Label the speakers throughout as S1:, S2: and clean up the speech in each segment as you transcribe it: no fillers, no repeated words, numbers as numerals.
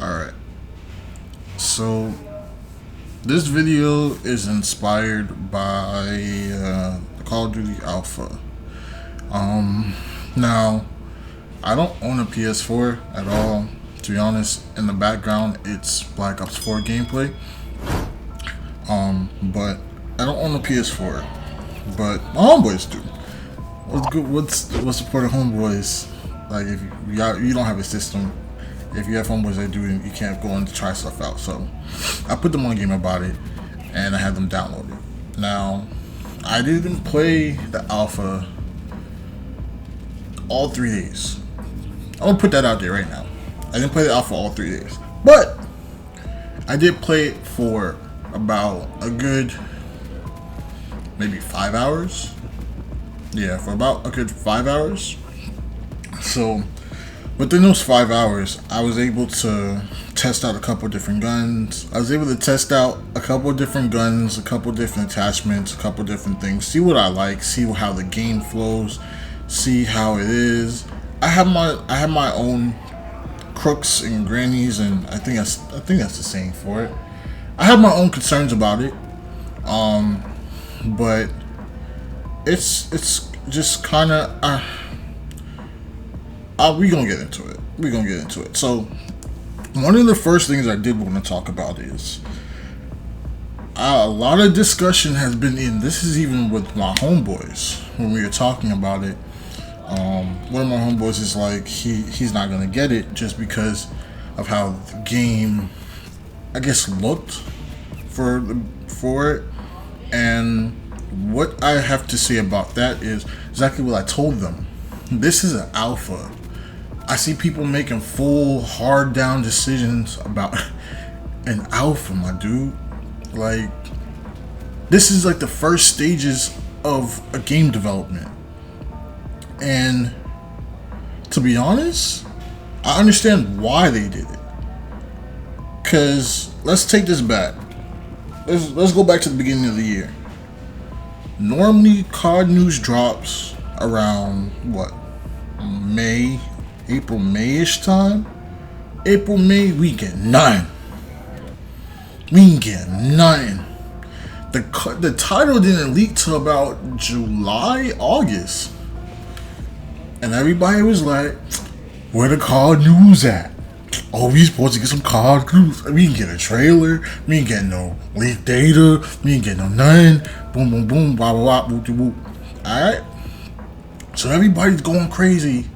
S1: Alright, so this video is inspired by the Call of Duty Alpha. Now, I don't own a PS4 at all. To be honest, in the background, it's Black Ops 4 gameplay. But I don't own a PS4. But my homeboys do. What's good? What's the point of homeboys? Like, if you don't have a system, if you have homeboys that do, you can't go and try stuff out. So I put them on Game About It, and I had them download it. Now, I didn't play the alpha all 3 days. I'm gonna put that out there right now. I didn't play the alpha all 3 days, but I did play it for about a good maybe 5 hours. Yeah, for about a good 5 hours. So within those 5 hours, I was able to test out a couple different guns. I was able to test out a couple different guns, a couple different attachments, a couple different things. See what I like, see how the game flows, see how it is. I have my own crooks and grannies, and I think that's the saying for it. I have my own concerns about it, but it's just kind of we gonna get into it. So one of the first things I did want to talk about is a lot of discussion has been in. This is even with my homeboys when we were talking about it. One of my homeboys is like he's not gonna get it just because of how the game, I guess, looked for it. And what I have to say about that is exactly what I told them. This is an alpha. I see people making full hard down decisions about an alpha, my dude. Like, this is like the first stages of a game development. And to be honest, I understand why they did it. Cause let's take this back. Let's go back to the beginning of the year. Normally, COD news drops around what, April, May-ish time. April, May, we get nothing. The title didn't leak till about July, August. And everybody was like, where the COD news at? Oh, we supposed to get some COD news. We didn't get a trailer. We didn't get no leaked data. We didn't get no nothing. Boom, boom, boom, blah, blah, blah, boop, boop. Alright? So everybody's going crazy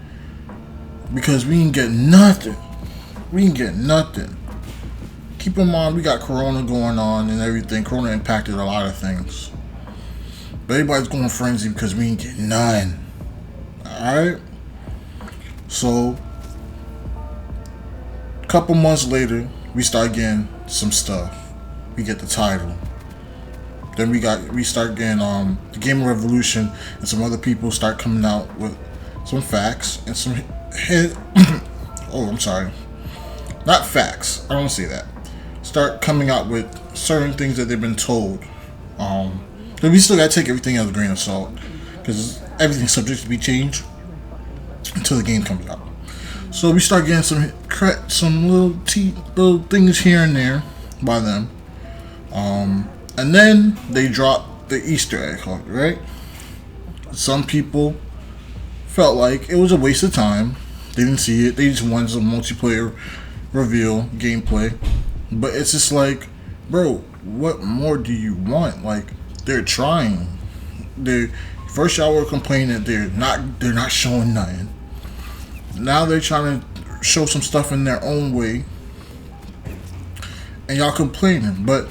S1: because we didn't get nothing. Keep in mind, we got Corona going on and everything. Corona impacted a lot of things. But everybody's going frenzy because we didn't get none. Alright? So, a couple months later, we start getting some stuff. We get the title. Then we start getting the Game Revolution, and some other people start coming out with some facts and some oh, I'm sorry. Not facts. I don't say that. Start coming out with certain things that they've been told. But we still gotta take everything as a grain of salt, because everything's subject to be changed until the game comes out. So we start getting some little things here and there by them, and then they drop the Easter egg hunt, right? Some people felt like it was a waste of time. They didn't see it. They just wanted some multiplayer reveal gameplay. But it's just like, bro, what more do you want? Like, they're trying. First y'all were complaining that they're not showing nothing. Now they're trying to show some stuff in their own way, and y'all complaining. But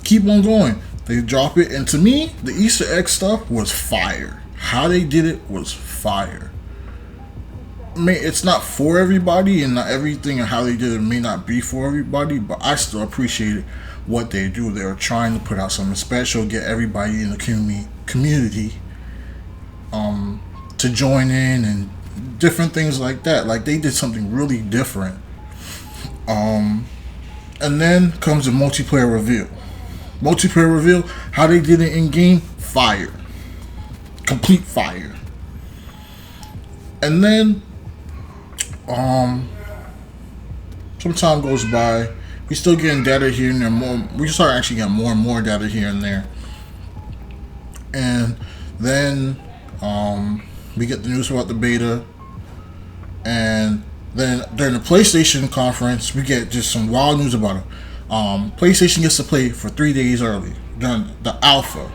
S1: keep on going. They drop it, and to me, the Easter egg stuff was fire. How they did it was fire. I mean, it's not for everybody, and not everything and how they did it may not be for everybody, but I still appreciate what they do. They're trying to put out something special, get everybody in the community to join in, and different things like that. Like, they did something really different. And then comes the multiplayer reveal. How they did it in game, fire. Complete fire. And then So some time goes by. We still getting data here and there. We start actually getting more and more data here and there. And then we get the news about the beta. And then during the PlayStation conference, we get just some wild news about it. PlayStation gets to play for 3 days early during the alpha.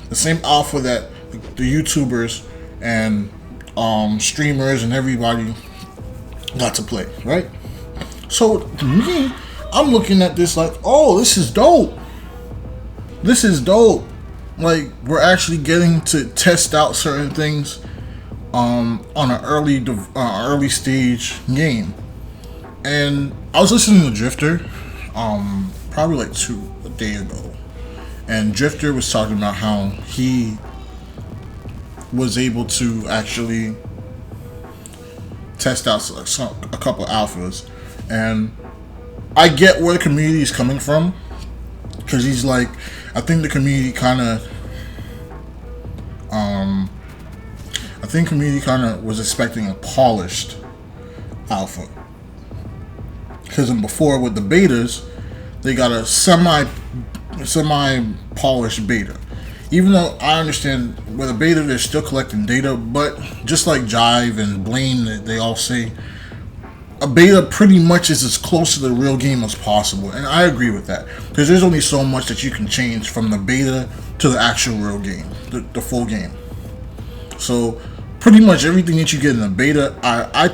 S1: The same alpha that the YouTubers and streamers and everybody got to play, right? So to me, I'm looking at this like, oh, this is dope. This is dope. Like, we're actually getting to test out certain things on an early stage game. And I was listening to Drifter probably like a day ago, and Drifter was talking about how he was able to actually test out a couple alphas. And I get where the community is coming from, because he's like, I think the community kind of was expecting a polished alpha, because before with the betas, they got a semi polished beta. Even though I understand with a beta they're still collecting data, but just like Jive and Blame, they all say a beta pretty much is as close to the real game as possible. And I agree with that, because there's only so much that you can change from the beta to the actual real game, the full game. So pretty much everything that you get in the beta, I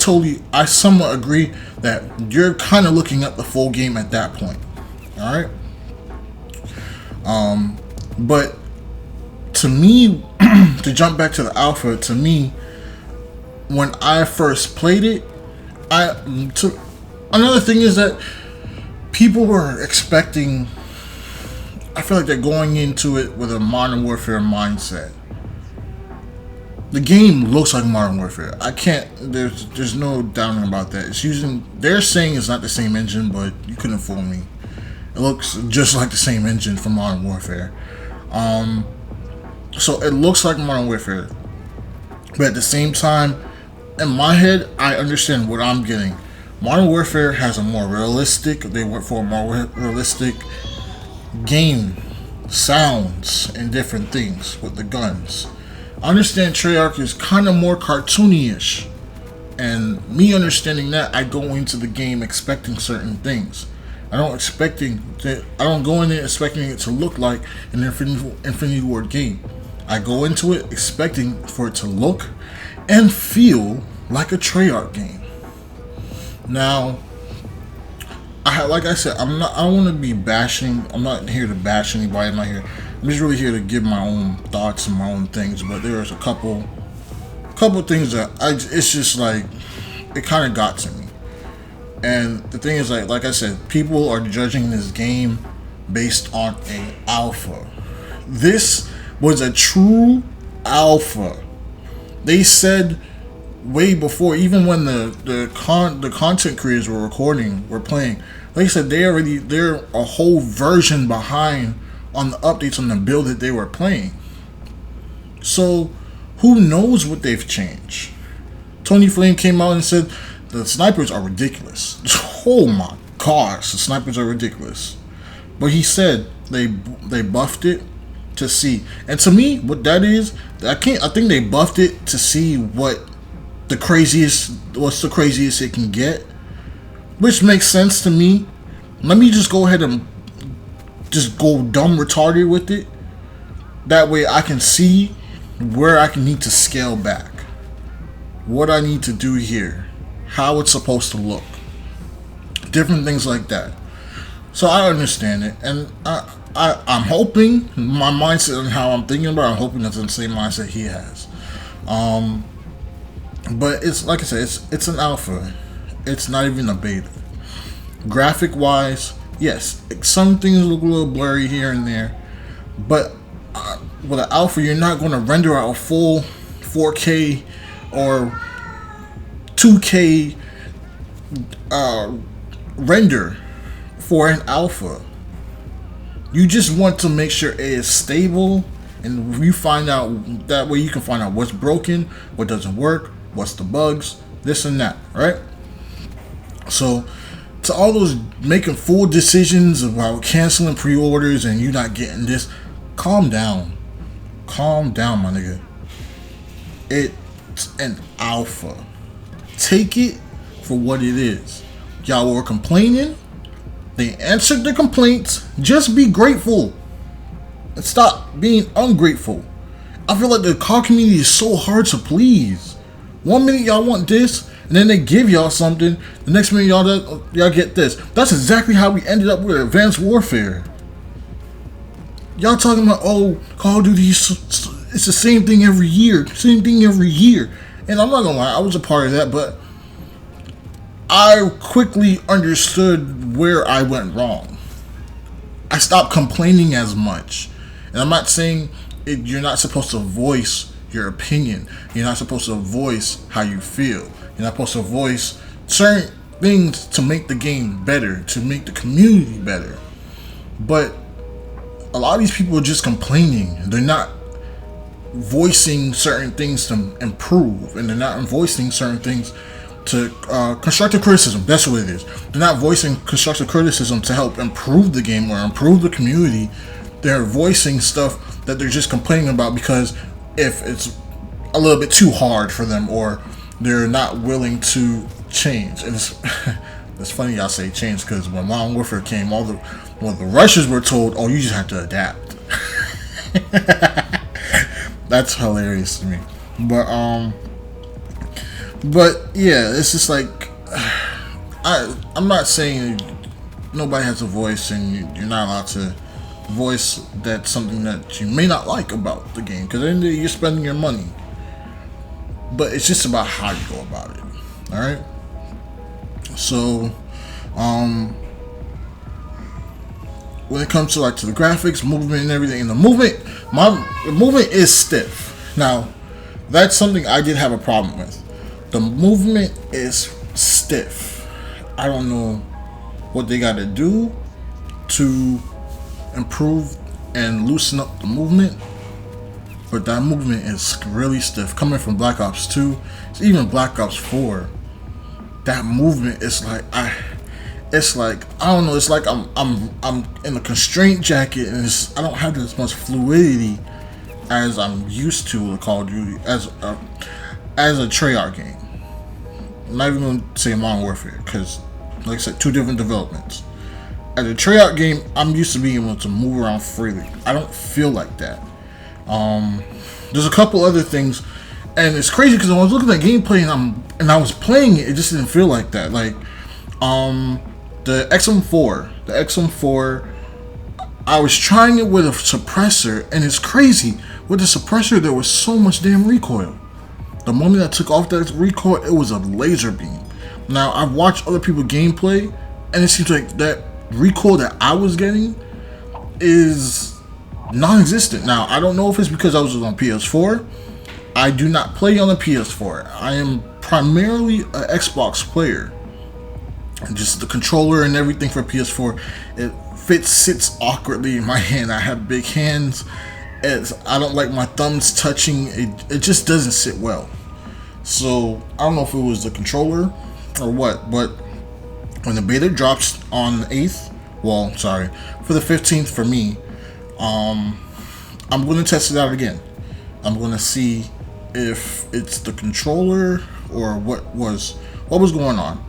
S1: somewhat agree that you're kind of looking at the full game at that point. All right. But to me, to jump back to the alpha, to me, when I first played it, another thing is that people were expecting, I feel like they're going into it with a Modern Warfare mindset. The game looks like Modern Warfare. There's no doubting about that. They're saying it's not the same engine, but you couldn't fool me. It looks just like the same engine from Modern Warfare. So it looks like Modern Warfare. But at the same time, in my head, I understand what I'm getting. Modern Warfare has they went for a more realistic game, sounds, and different things with the guns. I understand Treyarch is kind of more cartoony-ish. And me understanding that, I go into the game expecting certain things. I don't go in there expecting it to look like an Infinity Ward game. I go into it expecting for it to look and feel like a Treyarch game. Now, like I said, I don't want to be bashing. I'm not here to bash anybody. I'm just really here to give my own thoughts and my own things. But there's a couple things that it's just like, it kind of got to me. And the thing is, like I said, people are judging this game based on an alpha. This was a true alpha. They said way before, even when the content creators were playing, they said they're a whole version behind on the updates on the build that they were playing. So who knows what they've changed? Tony Flame came out and said the snipers are ridiculous. Oh my gosh, the snipers are ridiculous. But he said they buffed it to see. And to me, what that is, I think they buffed it to see what's the craziest it can get. Which makes sense to me. Let me just go ahead and just go dumb retarded with it. That way I can see where I can need to scale back. What I need to do here. How it's supposed to look. Different things like that. So I understand it. And I'm hoping, my mindset and how I'm thinking about it, I'm hoping that's the same mindset he has. But it's like I said, it's an alpha. It's not even a beta. Graphic wise, yes, some things look a little blurry here and there, but with an alpha, you're not going to render out a full 4K or 2K render for an alpha. You just want to make sure it is stable, and you find out that way you can find out what's broken, what doesn't work, what's the bugs, this and that, right? So To all those making full decisions about canceling pre-orders and you not getting this, calm down. Calm down, my nigga. It's an alpha. Take it for what it is. Y'all were complaining. They answered the complaints. Just be grateful. And stop being ungrateful. I feel like the COD community is so hard to please. 1 minute y'all want this, and then they give y'all something. The next minute y'all get this. That's exactly how we ended up with Advanced Warfare. Y'all talking about, oh, Call of Duty, it's the same thing every year. Same thing every year. And I'm not gonna lie, I was a part of that, but I quickly understood where I went wrong. I stopped complaining as much. And I'm not saying you're not supposed to voice your opinion. You're not supposed to voice how you feel. You're not supposed to voice certain things to make the game better, to make the community better. But a lot of these people are just complaining. They're not voicing certain things to improve, and they're not voicing certain things to constructive criticism. That's what it is. They're not voicing constructive criticism to help improve the game or improve the community. They're voicing stuff that they're just complaining about because if it's a little bit too hard for them, or they're not willing to change. And it's funny y'all say change, because when Modern Warfare came, the rushers were told, "Oh, you just have to adapt." That's hilarious to me. But yeah, it's just like I'm not saying nobody has a voice and you're not allowed to voice that's something that you may not like about the game, because then you're spending your money. But it's just about how you go about it. All right. So, when it comes to the graphics, movement, and everything, and the movement is stiff. Now, that's something I did have a problem with. The movement is stiff. I don't know what they got to do to improve and loosen up the movement, but that movement is really stiff. Coming from Black Ops 2, even Black Ops 4, that movement is like I don't know. It's like I'm in a constraint jacket, and I don't have as much fluidity as I'm used to with Call of Duty as a Treyarch game. I'm not even gonna say Modern Warfare, because, like I said, two different developments. As a Treyarch game, I'm used to being able to move around freely. I don't feel like that. There's a couple other things, and it's crazy because when I was looking at gameplay and I was playing it, it just didn't feel like that. Like, the XM4, I was trying it with a suppressor, and it's crazy. With the suppressor, there was so much damn recoil. The moment I took off that recoil, it was a laser beam. Now, I've watched other people gameplay, and it seems like that recoil that I was getting is non-existent. Now, I don't know if it's because I was on PS4. I do not play on the PS4. I am primarily an Xbox player. And just the controller and everything for PS4, it sits awkwardly in my hand. I have big hands. I don't like my thumbs touching. It just doesn't sit well. So I don't know if it was the controller or what, but when the beta drops on the 8th, for the 15th for me, I'm going to test it out again. I'm going to see if it's the controller or what was going on.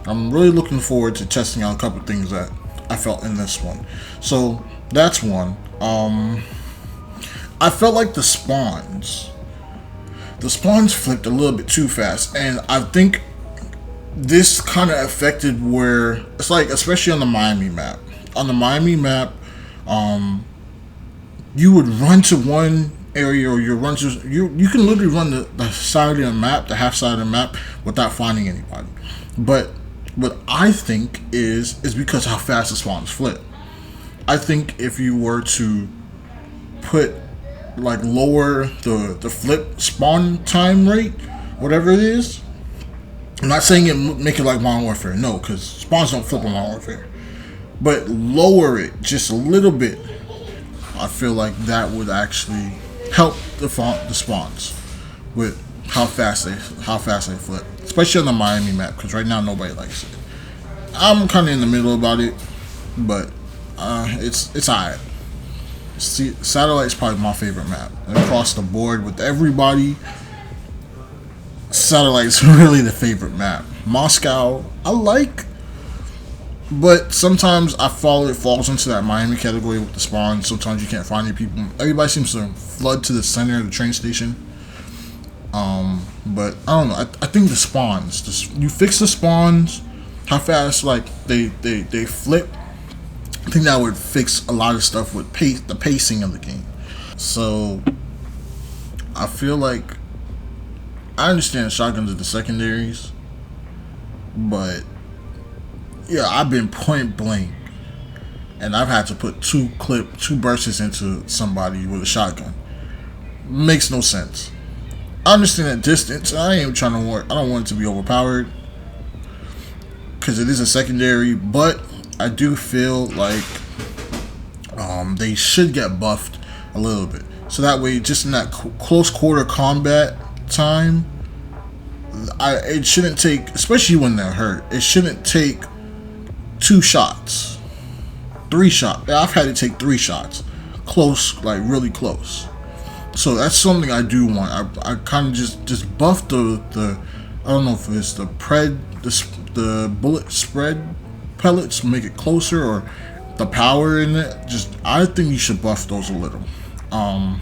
S1: I'm really looking forward to testing out a couple things that I felt in this one. So that's one. I felt like the spawns flipped a little bit too fast, and I think this kind of affected where it's like, especially on the Miami map. On the Miami map, you would run to one area, or you can literally run the side of the map, the half side of the map, without finding anybody. But what I think is because how fast the spawns flip. I think if you were to lower the flip spawn time rate, whatever it is. I'm not saying make it like Modern Warfare, no, because spawns don't flip in Modern Warfare. But lower it just a little bit. I feel like that would actually help the spawns with how fast they flip, especially on the Miami map, because right now nobody likes it. I'm kind of in the middle about it, but it's alright. See, Satellite's probably my favorite map across the board with everybody. Satellite's really the favorite map. Moscow, I like, but sometimes I follow it falls into that Miami category with the spawn. Sometimes you can't find any people. Everybody seems to flood to the center of the train station. But I don't know. I think the spawns, you fix the spawns, how fast like they flip. I think that would fix a lot of stuff with the pacing of the game. So I feel like I understand shotguns are the secondaries, but yeah, I've been point blank, and I've had to put two bursts into somebody with a shotgun. Makes no sense. I understand that distance. I ain't trying to work. I don't want it to be overpowered because it is a secondary, but I do feel like they should get buffed a little bit, so that way, just in that close quarter combat time, it shouldn't take, especially when they're hurt, it shouldn't take 2 shots, 3 shots. I've had to take 3 shots, close, like really close. So that's something I do want. I kind of just buff the I don't know if it's the bullet spread pellets, make it closer, or the power in it. I think you should buff those a little. I'm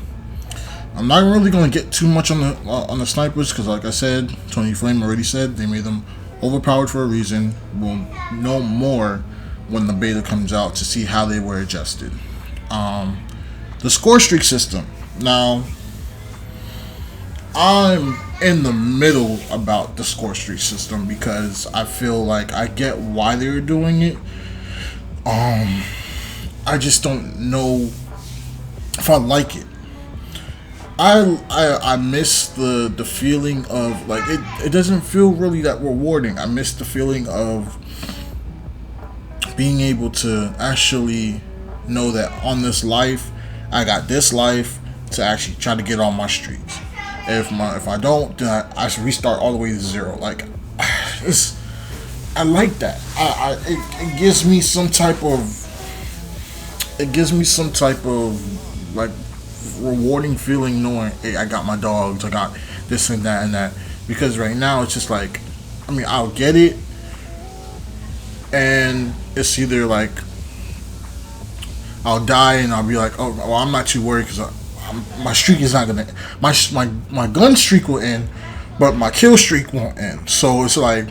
S1: not really gonna get too much on the snipers because, like I said, Tony Flame already said they made them overpowered for a reason. We'll know more when the beta comes out to see how they were adjusted. The score streak system. Now, I'm in the middle about the score streak system because I feel like I get why they were doing it. I just don't know if I like it. I miss the feeling of, like, it doesn't feel really that rewarding. I miss the feeling of being able to actually know that on this life, I got this life to actually try to get on my streaks. If I don't, then I should restart all the way to 0. Like, I like that. It gives me some type of like rewarding feeling knowing, hey, I got my dogs, I got this and that and that. Because right now it's just like, I mean, I'll get it, and it's either like I'll die and I'll be like, oh, well, I'm not too worried because my streak is not gonna, my gun streak will end, but my kill streak won't end. So it's like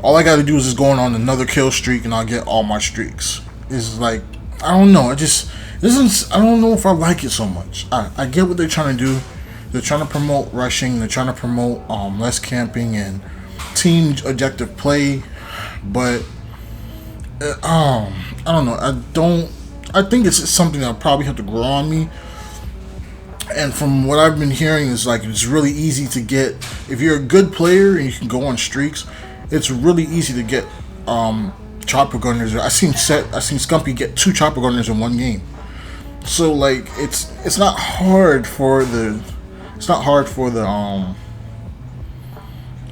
S1: all I gotta do is just go on another kill streak and I'll get all my streaks. It's like, I don't know. I don't know if I like it so much. I get what they're trying to do. They're trying to promote rushing. They're trying to promote less camping and team objective play. But I don't know. I think it's something that'll probably have to grow on me. And from what I've been hearing is like it's really easy to get, if you're a good player and you can go on streaks. It's really easy to get chopper gunners. I seen Scumpy get 2 chopper gunners in one game. So like it's not hard for the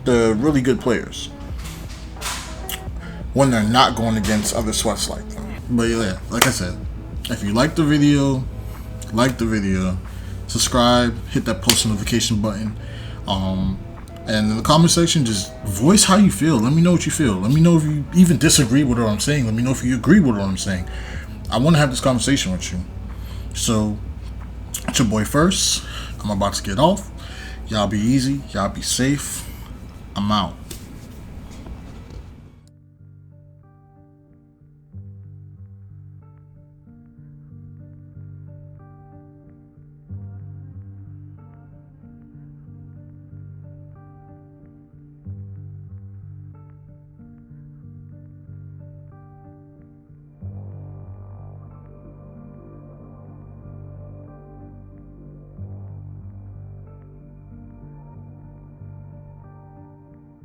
S1: really good players when they're not going against other sweats like them. But yeah, like I said, if you like the video, subscribe, hit that post notification button, and in the comment section, just voice how you feel. Let me know what you feel. Let me know if you even disagree with what I'm saying. Let me know if you agree with what I'm saying. I want to have this conversation with you. So, it's your boy First. I'm about to get off. Y'all be easy. Y'all be safe. I'm out.